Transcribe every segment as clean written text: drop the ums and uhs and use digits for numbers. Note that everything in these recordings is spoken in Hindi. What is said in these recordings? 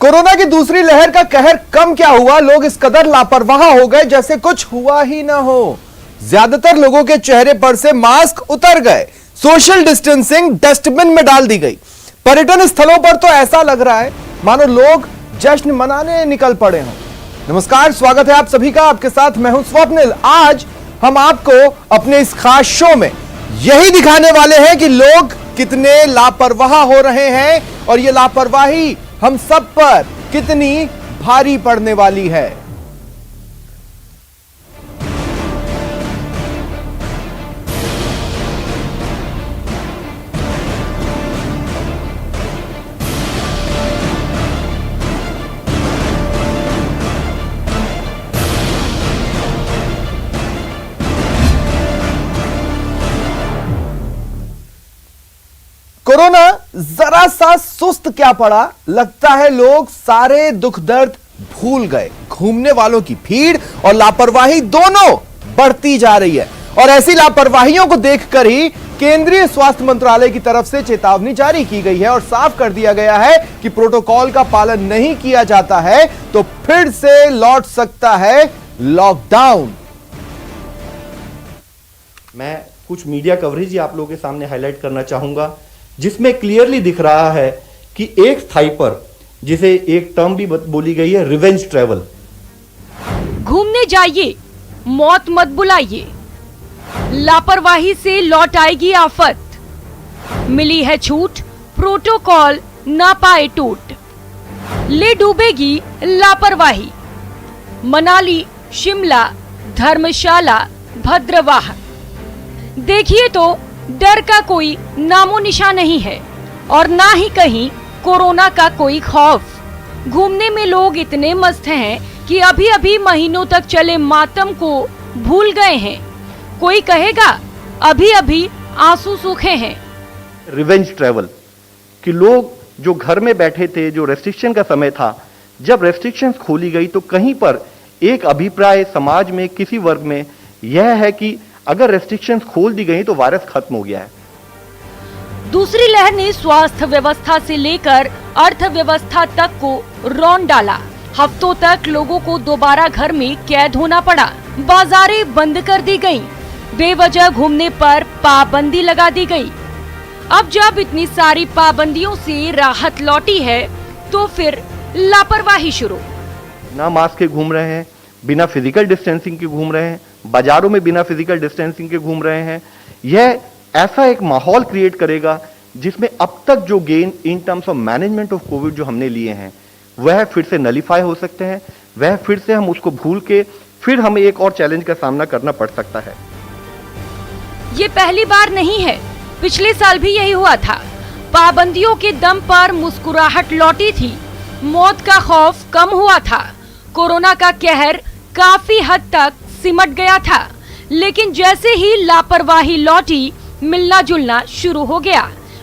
कोरोना की दूसरी लहर का कहर कम क्या हुआ, लोग इस कदर लापरवाह हो गए जैसे कुछ हुआ ही ना हो। ज्यादातर लोगों के चेहरे पर से मास्क उतर गए, सोशल डिस्टेंसिंग डस्टबिन में डाल दी गई। पर्यटन स्थलों पर तो ऐसा लग रहा है मानो लोग जश्न मनाने निकल पड़े हों। नमस्कार, स्वागत है आप सभी का, आपके साथ मैं हूं स्वप्निल। आज हम आपको अपने इस खास शो में यही दिखाने वाले हैं कि लोग कितने लापरवाह हो रहे हैं और यह लापरवाही हम सब पर कितनी भारी पड़ने वाली है। कोरोना जरा सा सुस्त क्या पड़ा, लगता है लोग सारे दुख दर्द भूल गए। घूमने वालों की भीड़ और लापरवाही दोनों बढ़ती जा रही है और ऐसी लापरवाहियों को देखकर ही केंद्रीय स्वास्थ्य मंत्रालय की तरफ से चेतावनी जारी की गई है और साफ कर दिया गया है कि प्रोटोकॉल का पालन नहीं किया जाता है तो फिर से लौट सकता है लॉकडाउन। मैं कुछ मीडिया कवरेज ही आप लोगों के सामने हाईलाइट करना चाहूंगा जिसमें क्लियरली दिख रहा है कि एक स्थाई पर, जिसे एक टर्म भी बोली गई है, रिवेंज ट्रैवल। घूमने जाइए, मौत मत बुलाइए, लापरवाही से लौट आएगी आफत। मिली है छूट, प्रोटोकॉल ना पाए टूट, ले डूबेगी लापरवाही। मनाली, शिमला, धर्मशाला, भद्रवाह, देखिए तो डर का कोई नामो निशान नहीं है और ना ही कहीं कोरोना का कोई खौफ। घूमने में लोग इतने मस्त हैं कि अभी अभी महीनों तक चले मातम को भूल गए हैं। कोई कहेगा अभी अभी आंसू सूखे हैं। रिवेंज ट्रैवल कि लोग जो घर में बैठे थे, जो रेस्ट्रिक्शन का समय था, जब रेस्ट्रिक्शंस खोली गई तो कहीं पर एक अभिप्राय समाज में किसी वर्ग में यह है कि अगर रेस्ट्रिक्शंस खोल दी गई तो वायरस खत्म हो गया है। दूसरी लहर ने स्वास्थ्य व्यवस्था से लेकर अर्थव्यवस्था तक को रौंद डाला। हफ्तों तक लोगों को दोबारा घर में कैद होना पड़ा। बाजारें बंद कर दी गईं। बेवजह घूमने पर पाबंदी लगा दी गई। अब जब इतनी सारी पाबंदियों से राहत लौटी है तो फिर लापरवाही शुरू। बिना मास्क के घूम रहे हैं, बिना फिजिकल डिस्टेंसिंग के घूम रहे हैं, बाजारों में बिना फिजिकल डिस्टेंसिंग के घूम रहे हैं। यह ऐसा एक माहौल क्रिएट करेगा जिसमें अब तक जो gain in terms of management of Covid जो हमने लिए हैं वह फिर से नलीफाई हो सकते हैं। वह फिर से हम उसको भूल के फिर हमें एक और चैलेंज का सामना करना पड़ सकता है। ये पहली बार नहीं है, पिछले साल भी यही हुआ था। पाबंदियों के दम पर मुस्कुराहट लौटी थी, मौत का खौफ कम हुआ था, कोरोना का कहर काफी हद तक सिमट गया था। लेकिन जैसे ही लापरवाही लौटी, मिलना जुलना शुरू हो गया।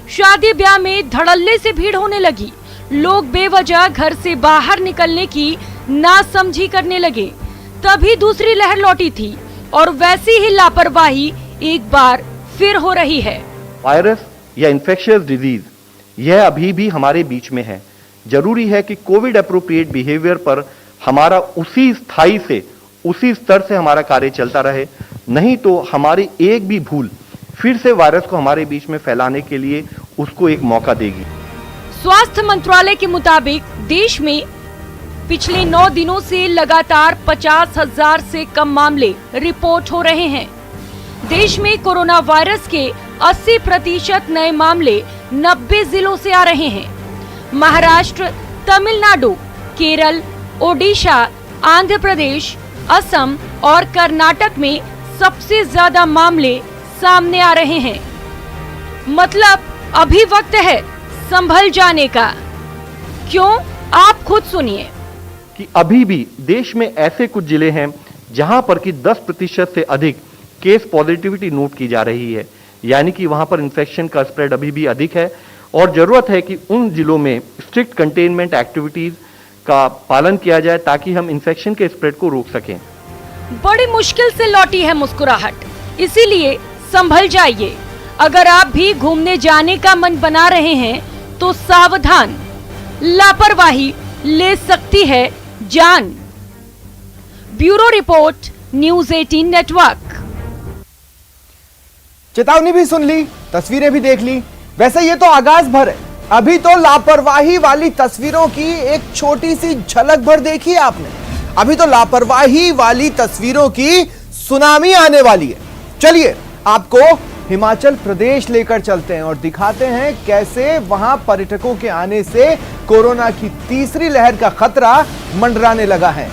शादी ब्याह में धड़ल्ले से भीड़ होने लगी। लोग बेवजह घर से बाहर निकलने की नासमझी करने लगे। तभी दूसरी लहर लौटी थी और वैसी ही लापरवाही एक बार फिर हो रही है। वायरस या इन्फेक्शियस डिजीज यह अभी भी हमारे बीच में है। जरूरी है कि कोविड एप्रोप्रिएट बिहेवियर पर हमारा उसी स्थाई से, उसी स्तर से हमारा कार्य चलता रहे, नहीं तो हमारी एक भी भूल फिर से वायरस को हमारे बीच में फैलाने के लिए उसको एक मौका देगी। स्वास्थ्य मंत्रालय के मुताबिक देश में पिछले 9 दिनों से लगातार 50,000 से कम मामले रिपोर्ट हो रहे हैं। देश में कोरोना वायरस के 80% नए मामले 90 जिलों से आ रहे हैं। महाराष्ट्र, तमिलनाडु, केरल, ओडिशा, आंध्र प्रदेश, असम और कर्नाटक में सबसे ज्यादा मामले सामने आ रहे हैं। मतलब अभी वक्त है संभल जाने का। क्यों, आप खुद सुनिए। कि अभी भी देश में ऐसे कुछ जिले हैं जहां पर कि 10% से अधिक केस पॉजिटिविटी नोट की जा रही है, यानी कि वहां पर इन्फेक्शन का स्प्रेड अभी भी अधिक है और जरूरत है कि उन जिलों में स्ट्रिक्ट कंटेनमेंट एक्टिविटीज का पालन किया जाए ताकि हम इन्फेक्शन के स्प्रेड को रोक सकें। बड़ी मुश्किल से लौटी है मुस्कुराहट, इसीलिए संभल जाइए। अगर आप भी घूमने जाने का मन बना रहे हैं तो सावधान, लापरवाही ले सकती है जान। Bureau report, news 18 network. चेतावनी भी सुन ली, तस्वीरें भी देख ली। वैसे ये तो आगाज भर है, अभी तो लापरवाही वाली तस्वीरों की एक छोटी सी झलक भर देखी आपने। अभी तो लापरवाही वाली तस्वीरों की सुनामी आने वाली है। चलिए आपको हिमाचल प्रदेश लेकर चलते हैं और दिखाते हैं कैसे वहां पर्यटकों के आने से कोरोना की तीसरी लहर का खतरा मंडराने लगा है।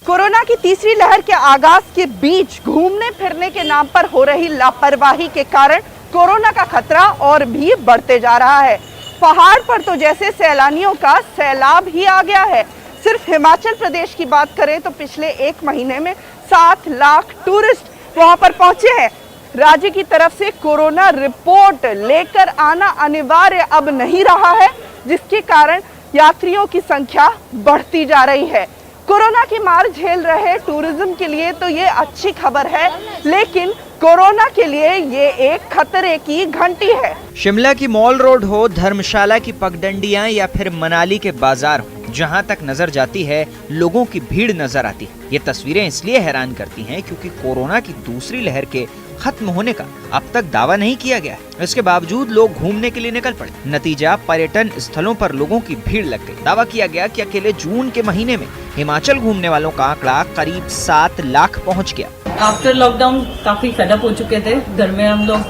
कोरोना की तीसरी लहर के आगाज के बीच घूमने फिरने के नाम पर हो रही लापरवाही के कारण कोरोना का खतरा और भी बढ़ते जा रहा है। पहाड़ पर तो जैसे सैलानियों का सैलाब ही आ गया है। सिर्फ हिमाचल प्रदेश की बात करें तो पिछले एक महीने में 7 लाख टूरिस्ट वहां पर पहुंचे हैं। राज्य की तरफ से कोरोना रिपोर्ट लेकर आना अनिवार्य अब नहीं रहा है, जिसके कारण यात्रियों की संख्या बढ़ती जा रही है। कोरोना की मार झेल रहे टूरिज्म के लिए तो ये अच्छी खबर है, लेकिन कोरोना के लिए ये एक खतरे की घंटी है। शिमला की मॉल रोड हो, धर्मशाला की पगडंडियां या फिर मनाली के बाजार हो, जहां तक नजर जाती है लोगों की भीड़ नजर आती है। ये तस्वीरें इसलिए हैरान करती हैं क्योंकि कोरोना की दूसरी लहर के खत्म होने का अब तक दावा नहीं किया गया है। इसके बावजूद लोग घूमने के लिए निकल पड़े। नतीजा, पर्यटन स्थलों पर लोगों की भीड़ लग गई। दावा किया गया कि अकेले जून के महीने में हिमाचल घूमने वालों का आंकड़ा करीब 7 लाख पहुंच गया। आफ्टर लॉकडाउन काफी फेडअप हो चुके थे। घर में हम लोग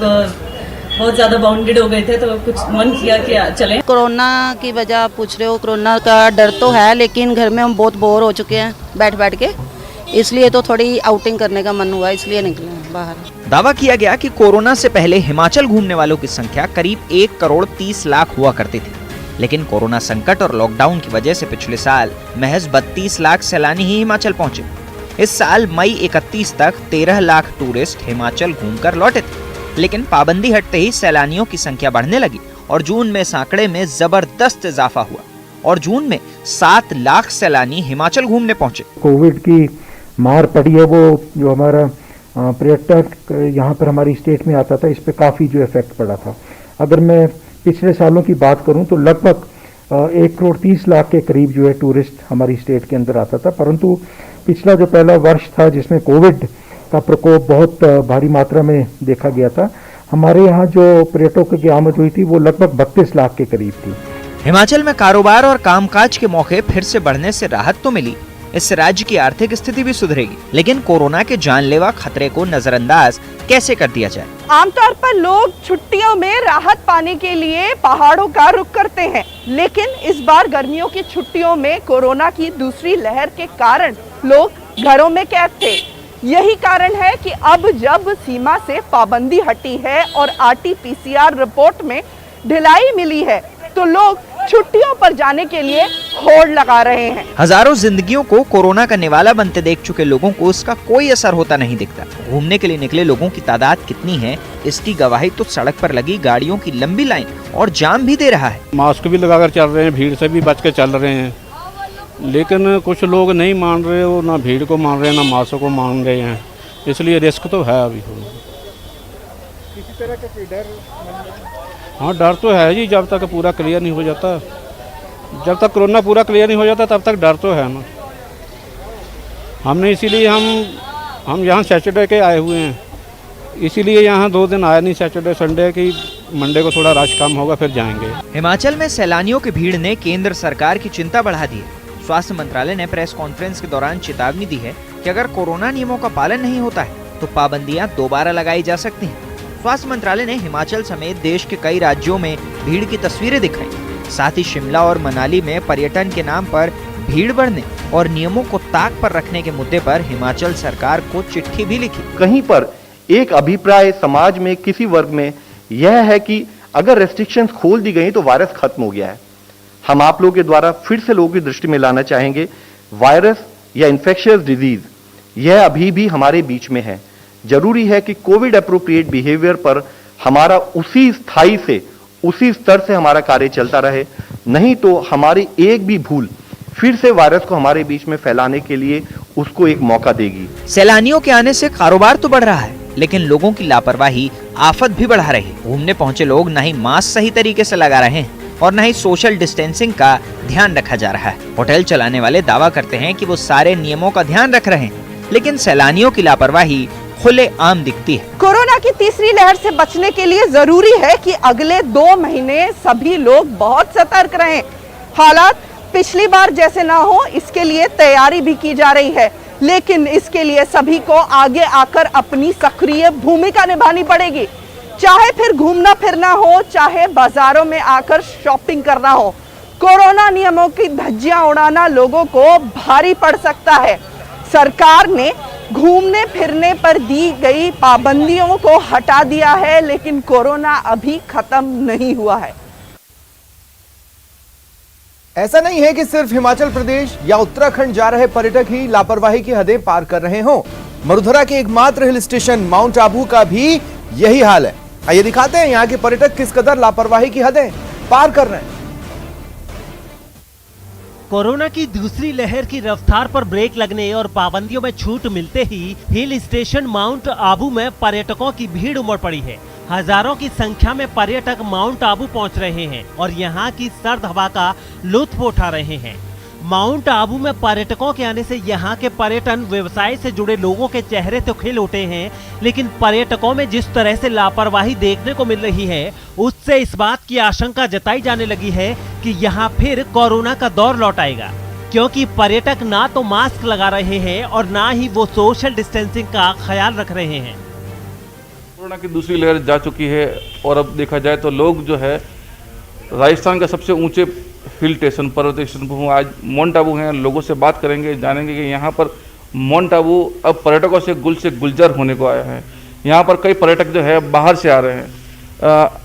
बहुत ज्यादा बाउंडेड हो गए थे, तो कुछ मन किया कि चलें। कोरोना की वजह पूछ रहे हो, कोरोना का डर तो है, लेकिन घर में हम बहुत बोर हो चुके हैं बैठ बैठ के, इसलिए तो थोड़ी आउटिंग करने का मन हुआ, इसलिए निकले हैं बाहर। दावा किया गया कि कोरोना से पहले हिमाचल घूमने वालों की संख्या करीब 1 करोड़ 30 लाख हुआ करती थी, लेकिन कोरोना संकट और लॉकडाउन की वजह से पिछले साल महज 32 लाख सैलानी ही हिमाचल पहुंचे। इस साल मई 31 तक 13 लाख टूरिस्ट हिमाचल घूमकर लौटे थे, लेकिन पाबंदी हटते ही सैलानियों की संख्या बढ़ने लगी और जून में इस आंकड़े में जबरदस्त इजाफा हुआ और जून में 7 लाख सैलानी हिमाचल घूमने पहुंचे। कोविड की मार पड़ी है, वो जो हमारा पर्यटक यहाँ पर हमारी स्टेट में आता था, इस पे काफ़ी जो इफेक्ट पड़ा था। अगर मैं पिछले सालों की बात करूँ तो लगभग 1 करोड़ 30 लाख के करीब जो है टूरिस्ट हमारी स्टेट के अंदर आता था, परंतु पिछला जो पहला वर्ष था जिसमें कोविड का प्रकोप बहुत भारी मात्रा में देखा गया था, हमारे यहाँ जो पर्यटकों की आमद हुई थी वो लगभग 32 लाख के करीब थी। हिमाचल में कारोबार और कामकाज के मौके फिर से बढ़ने से राहत तो मिली, इससे राज्य की आर्थिक स्थिति भी सुधरेगी, लेकिन कोरोना के जानलेवा खतरे को नजरअंदाज कैसे कर दिया जाए। आमतौर पर लोग छुट्टियों में राहत पाने के लिए पहाड़ों का रुख करते हैं, लेकिन इस बार गर्मियों की छुट्टियों में कोरोना की दूसरी लहर के कारण लोग घरों में कैद थे। यही कारण है कि अब जब सीमा से पाबंदी हटी है और RT-PCR रिपोर्ट में ढिलाई मिली है, तो लोग छुट्टियों पर जाने के लिए होड़ लगा रहे हैं। हजारों जिंदगियों को कोरोना का निवाला बनते देख चुके लोगों को इसका कोई असर होता नहीं दिखता। घूमने के लिए निकले लोगों की तादाद कितनी है, इसकी गवाही तो सड़क पर लगी गाड़ियों की लंबी लाइन और जाम भी दे रहा है। मास्क भी लगाकर चल रहे हैं, भीड़ से भी बच के चल रहे हैं, लेकिन कुछ लोग नहीं मान रहे हो, ना भीड़ को मान रहे हैं, ना मास्क को मान रहे हैं, इसलिए रिस्क तो है अभी। किसी तरह का कोई डर? हाँ, डर तो है जी, जब तक पूरा क्लियर नहीं हो जाता, जब तक कोरोना पूरा क्लियर नहीं हो जाता तब तक डर तो है ना। हमने इसीलिए हम यहाँ सैटरडे के आए हुए हैं, इसीलिए यहाँ 2 दिन आए नहीं, सैटरडे संडे की, मंडे को थोड़ा रश कम होगा फिर जाएंगे। हिमाचल में सैलानियों की भीड़ ने केंद्र सरकार की चिंता बढ़ा दी है। स्वास्थ्य मंत्रालय ने प्रेस कॉन्फ्रेंस के दौरान चेतावनी दी है कि अगर कोरोना नियमों का पालन नहीं होता है तो पाबंदियां दोबारा लगाई जा सकती हैं। स्वास्थ्य मंत्रालय ने हिमाचल समेत देश के कई राज्यों में भीड़ की तस्वीरें दिखाई। साथ ही शिमला और मनाली में पर्यटन के नाम पर भीड़ बढ़ने और नियमों को ताक पर रखने के मुद्दे पर हिमाचल सरकार को चिट्ठी भी लिखी। कहीं पर एक अभिप्राय समाज में किसी वर्ग में यह है कि अगर रेस्ट्रिक्शंस खोल दी गई तो वायरस खत्म हो गया है। हम आप लोगों के द्वारा फिर से लोगों की दृष्टि में लाना चाहेंगे, वायरस या इन्फेक्शियस डिजीज यह अभी भी हमारे बीच में है। जरूरी है कि कोविड एप्रोप्रिएट बिहेवियर पर हमारा उसी स्थाई से, उसी स्तर से हमारा कार्य चलता रहे, नहीं तो हमारी एक भी भूल फिर से वायरस को हमारे बीच में फैलाने के लिए उसको एक मौका देगी। सैलानियों के आने से कारोबार तो बढ़ रहा है, लेकिन लोगों की लापरवाही आफत भी बढ़ा रही है। घूमने पहुंचे लोग न ही मास्क सही तरीके से लगा रहे हैं और न ही सोशल डिस्टेंसिंग का ध्यान रखा जा रहा है। होटल चलाने वाले दावा करते हैं कि वो सारे नियमों का ध्यान रख रहे हैं, लेकिन सैलानियों की लापरवाही खुले आम दिखती है। कोरोना की तीसरी लहर से बचने के लिए जरूरी है कि अगले 2 महीने सभी लोग बहुत सतर्क रहें। हालात पिछली बार जैसे ना हो, इसके लिए तैयारी भी की जा रही है, लेकिन इसके लिए सभी को आगे आकर अपनी सक्रिय भूमिका निभानी पड़ेगी। चाहे फिर घूमना फिरना हो, चाहे बाजारों में आकर शॉपिंग करना हो, कोरोना नियमों की धज्जियां उड़ाना लोगों को भारी पड़ सकता है। सरकार ने घूमने फिरने पर दी गई पाबंदियों को हटा दिया है, लेकिन कोरोना अभी खत्म नहीं हुआ है। ऐसा नहीं है कि सिर्फ हिमाचल प्रदेश या उत्तराखंड जा रहे पर्यटक ही लापरवाही की हदें पार कर रहे हों। मरुधरा के एकमात्र हिल स्टेशन माउंट आबू का भी यही हाल है। आइए दिखाते हैं यहाँ के पर्यटक किस कदर लापरवाही की हदें पार कर रहे हैं। कोरोना की दूसरी लहर की रफ्तार पर ब्रेक लगने और पाबंदियों में छूट मिलते ही हिल स्टेशन माउंट आबू में पर्यटकों की भीड़ उमड़ पड़ी है। हजारों की संख्या में पर्यटक माउंट आबू पहुंच रहे हैं और यहां की सर्द हवा का लुत्फ उठा रहे हैं। माउंट आबू में पर्यटकों के आने से यहां के पर्यटन व्यवसाय से जुड़े लोगों के चेहरे तो खिल उठे हैं, लेकिन पर्यटकों में जिस तरह से लापरवाही देखने को मिल रही है, उससे इस बात की आशंका जताई जाने लगी है कि यहां फिर कोरोना का दौर लौट आएगा, क्योंकि पर्यटक ना तो मास्क लगा रहे हैं और ना ही वो सोशल डिस्टेंसिंग का ख्याल रख रहे हैं। कोरोना की दूसरी लहर जा चुकी है और अब देखा जाए तो लोग जो है राजस्थान का सबसे ऊंचे हिल स्टेशन पर्वतीय स्टेशन आज माउंट आबू हैं। लोगों से बात करेंगे, जानेंगे कि यहाँ पर माउंट आबू अब पर्यटकों से गुलजार होने को आया है। यहाँ पर कई पर्यटक जो है बाहर से आ रहे हैं।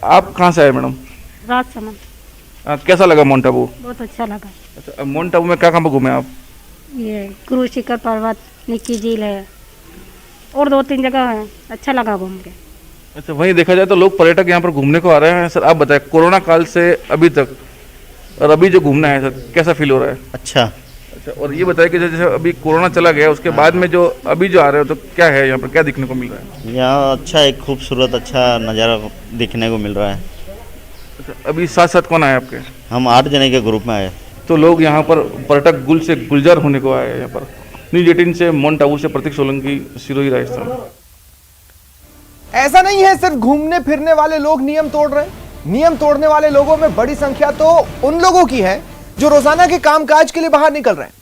आप कहाँ से आए मैडम? राजसमंद। कैसा लगा माउंट आबू? बहुत अच्छा लगा। अच्छा, माउंट आबू में क्या कहाँ पर घूमे आप? ये गुरु शिखर पर्वत, निक्की झील है और 2-3 जगह है, अच्छा लगा घूम के। अच्छा, वहीं देखा जाए तो लोग पर्यटक यहाँ पर घूमने को आ रहे हैं। सर आप बताएं, कोरोना काल से अभी तक और अभी जो घूमना है सर, कैसा फील हो रहा है? अच्छा। और ये बताएं कि जैसे अभी कोरोना चला गया उसके बाद में जो अभी जो आ रहे हो तो क्या है यहाँ पर, क्या दिखने को मिल रहा है? यहाँ अच्छा एक खूबसूरत अच्छा नज़ारा दिखने को मिल रहा है। अच्छा, अभी साथ साथ कौन आए आपके? हम 8 जने के ग्रुप में आए। तो लोग यहाँ पर पर्यटक गुलजार होने को आए हैं यहाँ पर। न्यूज़ 18 से माउंट आबू से प्रतीक सोलंकी, सिरोही, राजस्थान। ऐसा नहीं है सिर्फ घूमने फिरने वाले लोग नियम तोड़ रहे हैं। नियम तोड़ने वाले लोगों में बड़ी संख्या तो उन लोगों की है जो रोजाना के कामकाज के लिए बाहर निकल रहे हैं।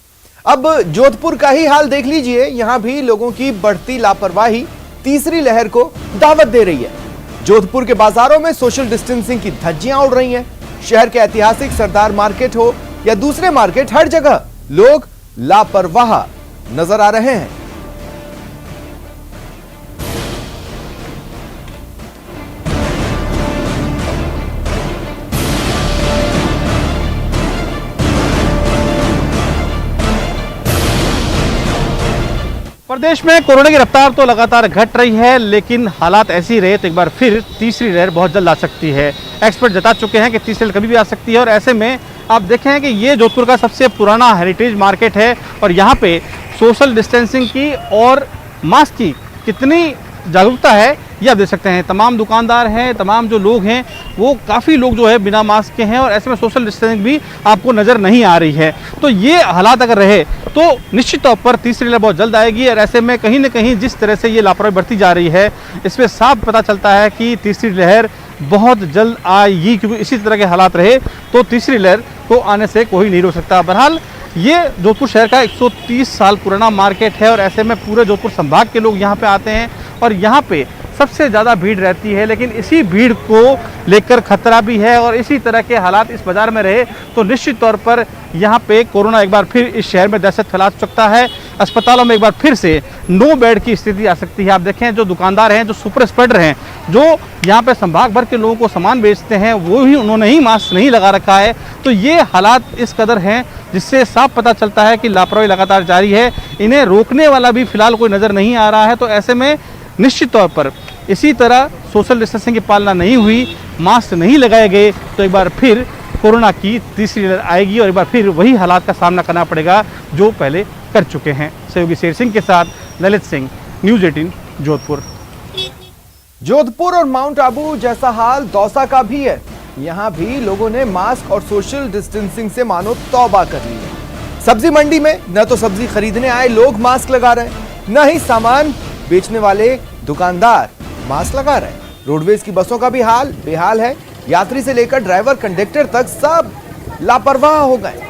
अब जोधपुर का ही हाल देख लीजिए, यहां भी लोगों की बढ़ती लापरवाही तीसरी लहर को दावत दे रही है। जोधपुर के बाजारों में सोशल डिस्टेंसिंग की धज्जियां उड़ रही हैं। शहर के ऐतिहासिक सरदार मार्केट हो या दूसरे मार्केट, हर जगह लोग लापरवाह नजर आ रहे हैं। प्रदेश में कोरोना की रफ्तार तो लगातार घट रही है, लेकिन हालात ऐसी रहे तो एक बार फिर तीसरी लहर बहुत जल्द आ सकती है। एक्सपर्ट जता चुके हैं कि तीसरी लहर कभी भी आ सकती है और ऐसे में आप देखें कि ये जोधपुर का सबसे पुराना हेरिटेज मार्केट है और यहाँ पे सोशल डिस्टेंसिंग की और मास्क की कितनी जागरूकता है ये आप देख सकते हैं। तमाम दुकानदार हैं, तमाम जो लोग हैं वो काफ़ी लोग जो है बिना मास्क के हैं और ऐसे में सोशल डिस्टेंसिंग भी आपको नज़र नहीं आ रही है। तो ये हालात अगर रहे तो निश्चित तौर पर तीसरी लहर बहुत जल्द आएगी और ऐसे में कहीं ना कहीं जिस तरह से ये लापरवाही बढ़ती जा रही है, इसमें साफ पता चलता है कि तीसरी लहर बहुत जल्द आएगी, क्योंकि इसी तरह के हालात रहे तो तीसरी लहर को आने से कोई नहीं रोक सकता। बहरहाल ये जोधपुर शहर का 130 साल पुराना मार्केट है और ऐसे में पूरे जोधपुर संभाग के लोग यहाँ पे आते हैं और यहाँ पे सबसे ज़्यादा भीड़ रहती है, लेकिन इसी भीड़ को लेकर खतरा भी है और इसी तरह के हालात इस बाज़ार में रहे तो निश्चित तौर पर यहाँ पे कोरोना एक बार फिर इस शहर में दहशत फैला सकता है। अस्पतालों में एक बार फिर से 9 बेड की स्थिति आ सकती है। आप देखें जो दुकानदार हैं, जो सुपर स्प्रेडर हैं, जो यहाँ पे संभाग भर के लोगों को सामान बेचते हैं, वो ही उन्होंने ही मास्क नहीं लगा रखा है। तो ये हालात इस कदर हैं जिससे साफ पता चलता है कि लापरवाही लगातार जारी है। इन्हें रोकने वाला भी फिलहाल कोई नज़र नहीं आ रहा है। तो ऐसे में निश्चित तौर पर इसी तरह सोशल डिस्टेंसिंग की पालना नहीं हुई, मास्क नहीं लगाए गए तो एक बार फिर कोरोना की तीसरी लहर आएगी और एक बार फिर वही हालात का सामना करना पड़ेगा जो पहले कर चुके हैं। सहयोगी शेर सिंह के साथ ललित सिंह, न्यूज़ 18 जोधपुर। जोधपुर और माउंट आबू जैसा हाल दौसा का भी है। यहां भी लोगों ने मास्क और सोशल डिस्टेंसिंग से मानो तौबा कर ली है। सब्जी मंडी में न तो सब्जी खरीदने आए लोग मास्क लगा रहे हैं, न ही सामान बेचने वाले दुकानदार मास्क लगा रहे हैं। रोडवेज की बसों का भी हाल बेहाल है। यात्री से लेकर ड्राइवर कंडक्टर तक सब लापरवाह हो गए।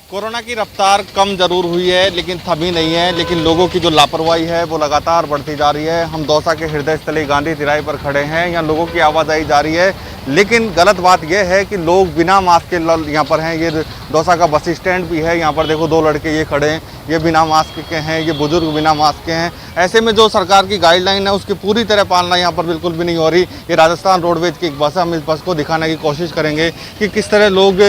कोरोना की रफ्तार कम जरूर हुई है लेकिन थमी नहीं है, लेकिन लोगों की जो लापरवाही है वो लगातार बढ़ती जा रही है। हम दौसा के हृदय स्थली गांधी तिराहे पर खड़े हैं, यहाँ लोगों की आवाजाही जारी है, लेकिन गलत बात यह है कि लोग बिना मास्क के यहाँ पर हैं। ये दौसा का बस स्टैंड भी है, यहाँ पर देखो दो लड़के ये खड़े हैं, ये बिना मास्क के हैं, ये बुजुर्ग बिना मास्क के हैं। ऐसे में जो सरकार की गाइडलाइन है उसकी पूरी तरह पालना यहाँ पर बिल्कुल भी नहीं हो रही। ये राजस्थान रोडवेज की एक बस है, हम इस बस को दिखाने की कोशिश करेंगे कि किस तरह लोग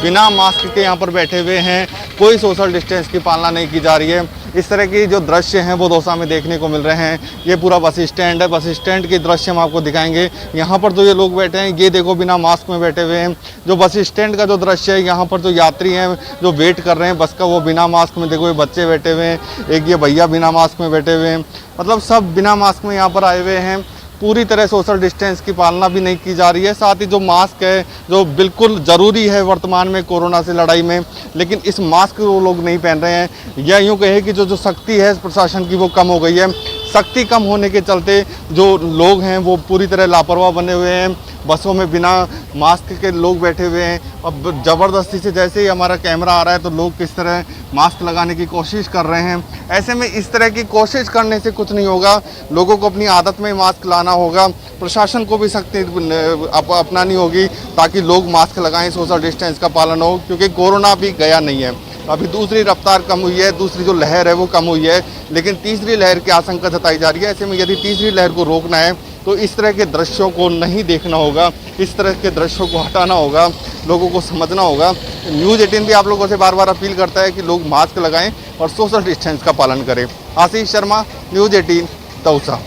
बिना मास्क के यहाँ पर बैठे हुए हैं, कोई सोशल डिस्टेंस की पालना नहीं की जा रही है। इस तरह की जो दृश्य हैं वो दौसा में देखने को मिल रहे हैं। ये पूरा बस स्टैंड है, बस स्टैंड के दृश्य हम आपको दिखाएंगे। यहाँ पर जो ये लोग बैठे हैं ये देखो बिना मास्क में बैठे हुए हैं। जो बस स्टैंड का जो दृश्य है, यहाँ पर जो यात्री हैं जो वेट कर रहे हैं बस का, वो बिना मास्क में, देखो ये बच्चे बैठे हुए हैं, एक ये भैया बिना मास्क में बैठे हुए हैं, मतलब सब बिना मास्क में यहाँ पर आए हुए हैं। पूरी तरह सोशल डिस्टेंस की पालना भी नहीं की जा रही है। साथ ही जो मास्क है जो बिल्कुल ज़रूरी है वर्तमान में कोरोना से लड़ाई में, लेकिन इस मास्क वो लोग नहीं पहन रहे हैं। या यूँ कहे कि जो सख्ती है प्रशासन की वो कम हो गई है। सख्ती कम होने के चलते जो लोग हैं वो पूरी तरह लापरवाह बने हुए हैं। बसों में बिना मास्क के लोग बैठे हुए हैं। अब ज़बरदस्ती से जैसे ही हमारा कैमरा आ रहा है तो लोग किस तरह मास्क लगाने की कोशिश कर रहे हैं। ऐसे में इस तरह की कोशिश करने से कुछ नहीं होगा, लोगों को अपनी आदत में मास्क लाना होगा। प्रशासन को भी सख्ती अपनानी होगी ताकि लोग मास्क लगाएं, सोशल डिस्टेंस का पालन हो, क्योंकि कोरोना भी गया नहीं है। अभी दूसरी रफ्तार कम हुई है, दूसरी जो लहर है वो कम हुई है, लेकिन तीसरी लहर की आशंका जताई जा रही है। ऐसे में यदि तीसरी लहर को रोकना है तो इस तरह के दृश्यों को नहीं देखना होगा, इस तरह के दृश्यों को हटाना होगा, लोगों को समझना होगा। न्यूज़ 18 भी आप लोगों से बार बार अपील करता है कि लोग मास्क लगाएं और सोशल डिस्टेंस का पालन करें। आशीष शर्मा, न्यूज़ 18 दौसा।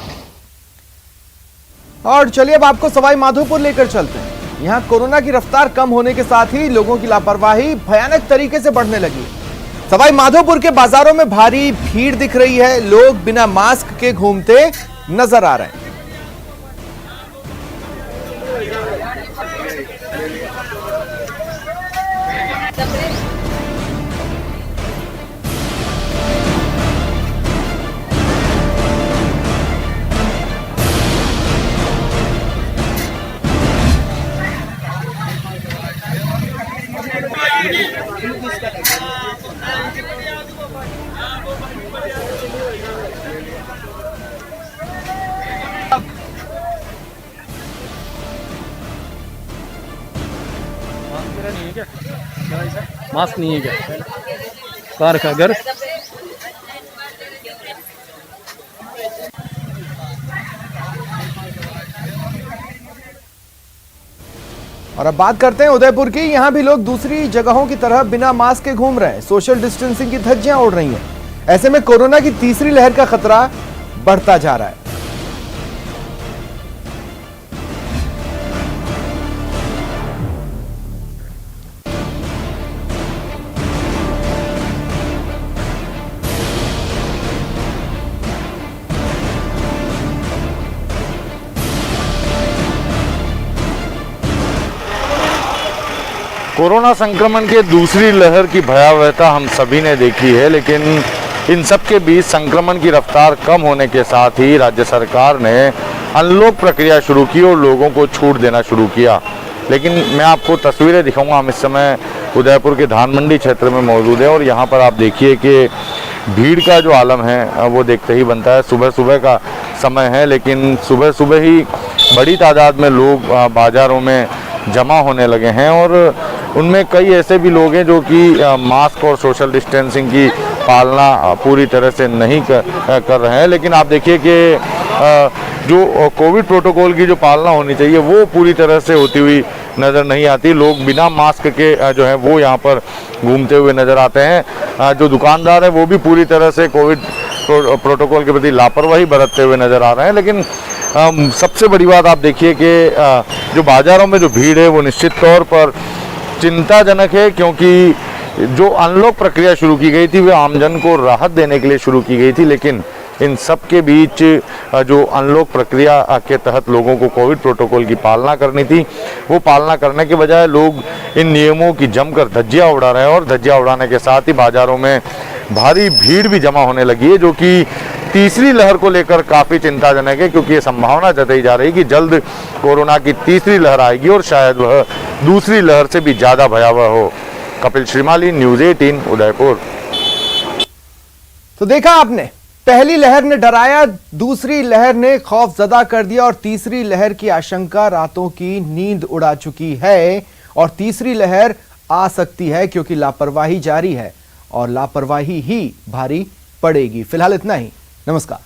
और चलिए अब आपको सवाई माधोपुर लेकर चलते हैं। यहाँ कोरोना की रफ्तार कम होने के साथ ही लोगों की लापरवाही भयानक तरीके से बढ़ने लगी। सवाई माधोपुर के बाजारों में भारी भीड़ दिख रही है, लोग बिना मास्क के घूमते नजर आ रहे हैं। मास्क नहीं है क्या? कहाँ रखा? घर? और अब बात करते हैं उदयपुर की। यहां भी लोग दूसरी जगहों की तरह बिना मास्क के घूम रहे हैं, सोशल डिस्टेंसिंग की धज्जियां उड़ रही हैं। ऐसे में कोरोना की तीसरी लहर का खतरा बढ़ता जा रहा है। कोरोना संक्रमण के दूसरी लहर की भयावहता हम सभी ने देखी है, लेकिन इन सब के बीच संक्रमण की रफ्तार कम होने के साथ ही राज्य सरकार ने अनलॉक प्रक्रिया शुरू की और लोगों को छूट देना शुरू किया। लेकिन मैं आपको तस्वीरें दिखाऊंगा। हम इस समय उदयपुर के धान मंडी क्षेत्र में मौजूद है और यहाँ पर आप देखिए कि भीड़ का जो आलम है वो देखते ही बनता है। सुबह सुबह का समय है, लेकिन सुबह सुबह ही बड़ी तादाद में लोग बाज़ारों में जमा होने लगे हैं और उनमें कई ऐसे भी लोग हैं जो कि मास्क और सोशल डिस्टेंसिंग की पालना पूरी तरह से नहीं कर रहे हैं। लेकिन आप देखिए कि जो कोविड प्रोटोकॉल की जो पालना होनी चाहिए वो पूरी तरह से होती हुई नज़र नहीं आती। लोग बिना मास्क के जो है वो यहाँ पर घूमते हुए नज़र आते हैं। जो दुकानदार है वो भी पूरी तरह से कोविड प्रोटोकॉल के प्रति लापरवाही बरतते हुए नज़र आ रहे हैं। लेकिन सबसे बड़ी बात आप देखिए कि जो बाज़ारों में जो भीड़ है वो निश्चित तौर पर चिंताजनक है, क्योंकि जो अनलॉक प्रक्रिया शुरू की गई थी वो आमजन को राहत देने के लिए शुरू की गई थी, लेकिन इन सब के बीच जो अनलॉक प्रक्रिया के तहत लोगों को कोविड प्रोटोकॉल की पालना करनी थी, वो पालना करने के बजाय लोग इन नियमों की जमकर धज्जियां उड़ा रहे हैं और धज्जियां उड़ाने के साथ ही बाज़ारों में भारी भीड़ भी जमा होने लगी है, जो कि तीसरी लहर को लेकर काफ़ी चिंताजनक है, क्योंकि ये संभावना जताई जा रही है कि जल्द कोरोना की तीसरी लहर आएगी और शायद वह दूसरी लहर से भी ज़्यादा भयावह हो। कपिल श्रीमाली, न्यूज़ 18 उदयपुर। तो देखा आपने, पहली लहर ने डराया, दूसरी लहर ने खौफजदा कर दिया और तीसरी लहर की आशंका रातों की नींद उड़ा चुकी है और तीसरी लहर आ सकती है, क्योंकि लापरवाही जारी है और लापरवाही ही भारी पड़ेगी। फिलहाल इतना ही, नमस्कार।